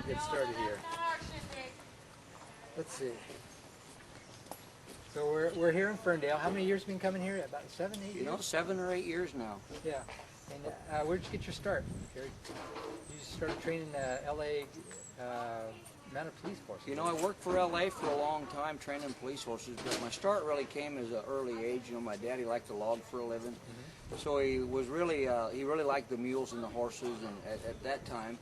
get started here. Let's see. So we're here in Ferndale. How many years have you been coming here? About 7, 8 years? You know, 7 or 8 years now. Yeah. And where did you get your start, Gary? You started training L.A. Mounted Police Force. You know, I worked for L.A. for a long time training police horses, but my start really came as an early age. You know, my daddy liked to log for a living, so he was really, he really liked the mules and the horses, and at that time,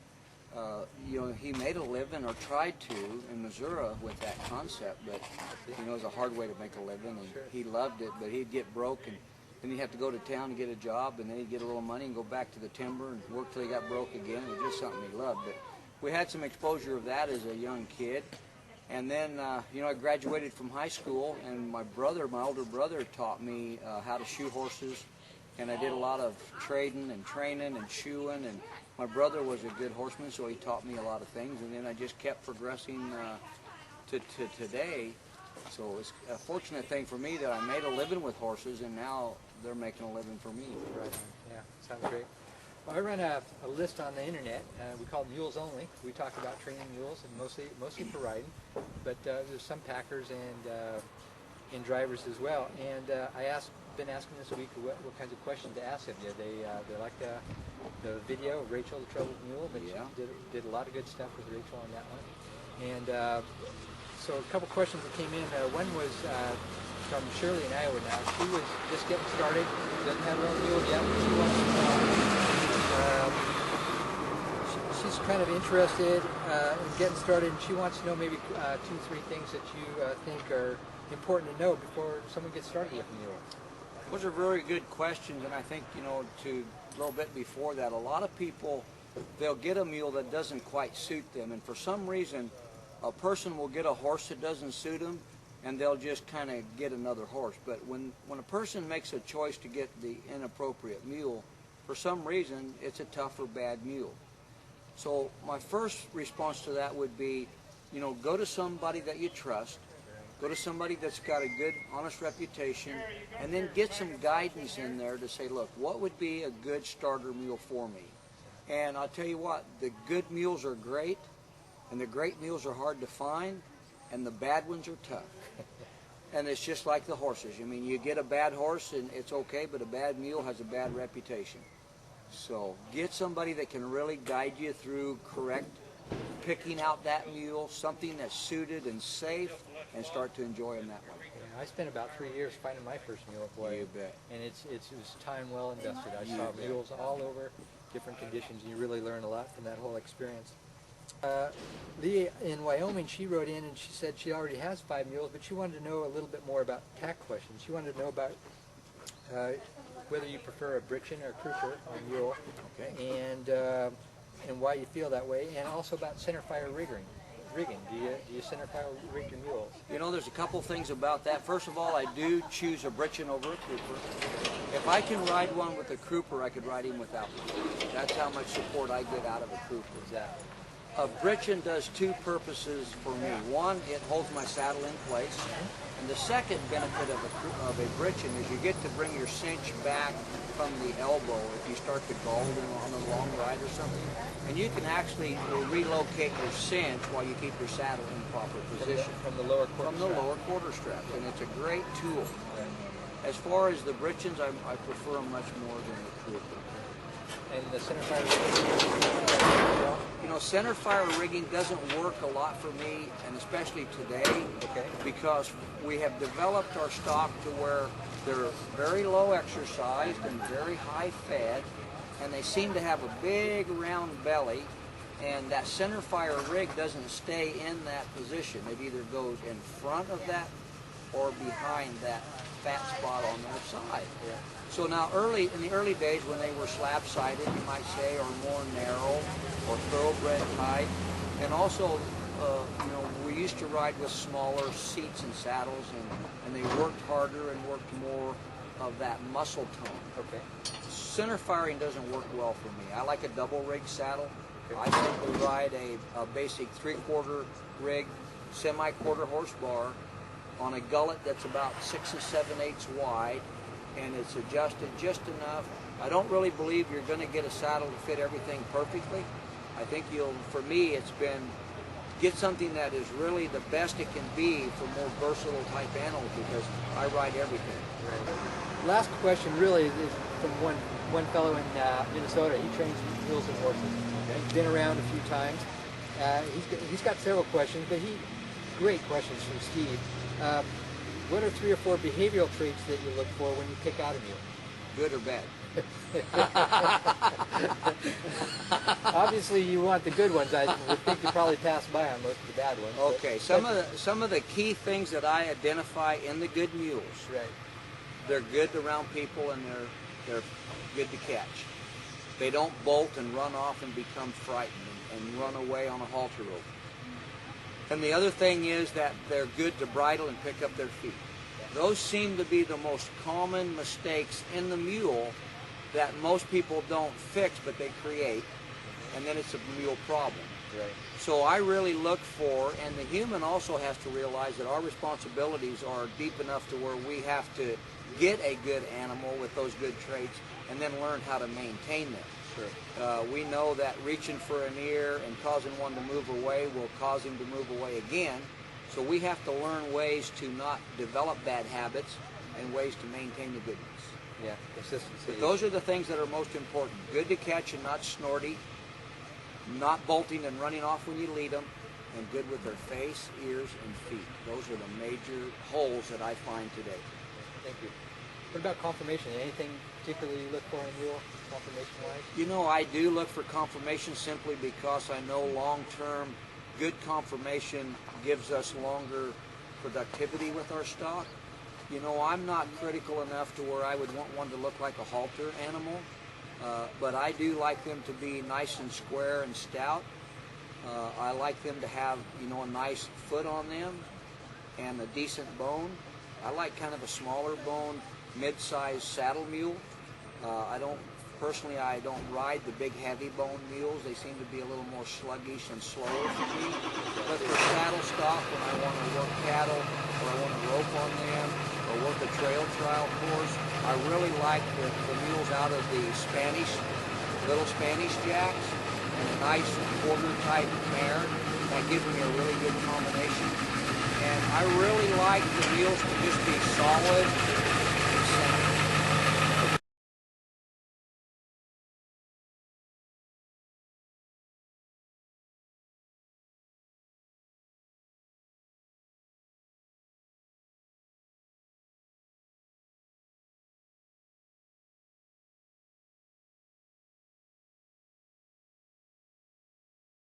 you know, he made a living, or tried to, in Missouri with that concept, but, you know, it was a hard way to make a living, and he loved it, but he'd get broke, and then he'd have to go to town and get a job, and then he'd get a little money and go back to the timber and work till he got broke again. It was just something he loved. But we had some exposure of that as a young kid, and then, you know, I graduated from high school, and my older brother taught me how to shoe horses, and I did a lot of trading and training and shoeing, and my brother was a good horseman, so he taught me a lot of things, and then I just kept progressing to today. So it's a fortunate thing for me that I made a living with horses, and now they're making a living for me. Right. Yeah, sounds great. Well, I run a list on the internet. We call it Mulesonly. We talk about training mules, and mostly for riding, but there's some packers and drivers as well. And been asking this week what kinds of questions to ask of you. They like the video of Rachel, the Troubled Mule, but yeah, she did a lot of good stuff with Rachel on that one. And so a couple questions that came in. One was from Shirley in Iowa now. She was just getting started, doesn't have her own mule yet, but she wants to she's kind of interested in getting started, and she wants to know maybe 2, 3 things that you think are important to know before someone gets started with a mule. Those are very good questions, and I think, you know, to a little bit before that, a lot of people, they'll get a mule that doesn't quite suit them, and for some reason, a person will get a horse that doesn't suit them, and they'll just kind of get another horse. But when a person makes a choice to get the inappropriate mule, for some reason, it's a tough or bad mule. So my first response to that would be, you know, go to somebody that you trust, go to somebody that's got a good, honest reputation, and then get some guidance in there to say, look, what would be a good starter mule for me? And I'll tell you what, the good mules are great, and the great mules are hard to find, and the bad ones are tough. And it's just like the horses. I mean, you get a bad horse and it's okay, but a bad mule has a bad reputation. So get somebody that can really guide you through picking out that mule, something that's suited and safe, and start to enjoy them that way. Yeah, I spent about 3 years finding my first mule, boy. You bet. And it was time well invested. I saw mules all over, different conditions, and you really learn a lot from that whole experience. Lee in Wyoming, she wrote in and she said she already has 5 mules, but she wanted to know a little bit more about tack questions. She wanted to know about whether you prefer a Britchen or a Crouper on mule, and why you feel that way, and also about center fire rigging. Do you center fire rig your mules? You know, there's a couple things about that. First of all, I do choose a Britchen over a Crouper. If I can ride one with a Crouper, I could ride him without one. That's how much support I get out of a Crouper. Exactly. A Britchen does 2 purposes for me. One, it holds my saddle in place. And the second benefit of a Britchen is you get to bring your cinch back from the elbow if you start to gall on a long ride or something. And you can actually relocate your cinch while you keep your saddle in proper position. From the lower quarter strap. From the lower quarter strap. And it's a great tool. As far as the Britchens, I prefer them much more than the Crouper. And the center fire rigging? You know, center fire rigging doesn't work a lot for me, and especially today, because we have developed our stock to where they're very low exercised and very high fed, and they seem to have a big round belly, and that center fire rig doesn't stay in that position. It either goes in front of that or behind that fat spot on their side. So now in the early days when they were slab-sided, you might say, or more narrow, or thoroughbred type, and also, you know, we used to ride with smaller seats and saddles, and they worked harder and worked more of that muscle tone. Center firing doesn't work well for me. I like a double rig saddle. I simply ride a basic 3/4 rig, semi-quarter horse bar on a gullet that's about 6 7/8 wide, and it's adjusted just enough. I don't really believe you're going to get a saddle to fit everything perfectly, I think for me, it's been get something that is really the best it can be for more versatile type animals, because I ride everything. Right. Last question really is from one fellow in Minnesota. He trains mules and horses. Okay. He's been around a few times. He's got several questions, but great questions from Steve. What are 3 or 4 behavioral traits that you look for when you pick out a mule? Good or bad? Obviously, you want the good ones. I would think you probably pass by on most of the bad ones. Okay, some of the key things that I identify in the good mules. Right. They're good around people, and they're good to catch. They don't bolt and run off and become frightened and run away on a halter rope. And the other thing is that they're good to bridle and pick up their feet. Those seem to be the most common mistakes in the mule that most people don't fix, but they create, and then it's a mule problem. Right. So I really look for, and the human also has to realize that our responsibilities are deep enough to where we have to get a good animal with those good traits and then learn how to maintain them. Sure. We know that reaching for an ear and causing one to move away will cause him to move away again. So we have to learn ways to not develop bad habits and ways to maintain the goodness. Yeah, consistency. But those are the things that are most important. Good to catch and not snorty, not bolting and running off when you lead them, and good with their face, ears, and feet. Those are the major holes that I find today. Thank you. What about conformation? Anything particularly you look for in a mule, conformation-wise? You know, I do look for conformation simply because I know long-term good conformation gives us longer productivity with our stock. You know, I'm not critical enough to where I would want one to look like a halter animal, but I do like them to be nice and square and stout. I like them to have, you know, a nice foot on them and a decent bone. I like kind of a smaller bone, mid-sized saddle mule. Personally, I don't ride the big heavy bone mules. They seem to be a little more sluggish and slower for me. But for saddle stock, when I want to work cattle, or I want to rope on them, or work a trail trial course, I really like the mules out of the little Spanish jacks, and a nice quarter type mare. That gives me a really good combination. And I really like the mules to just be solid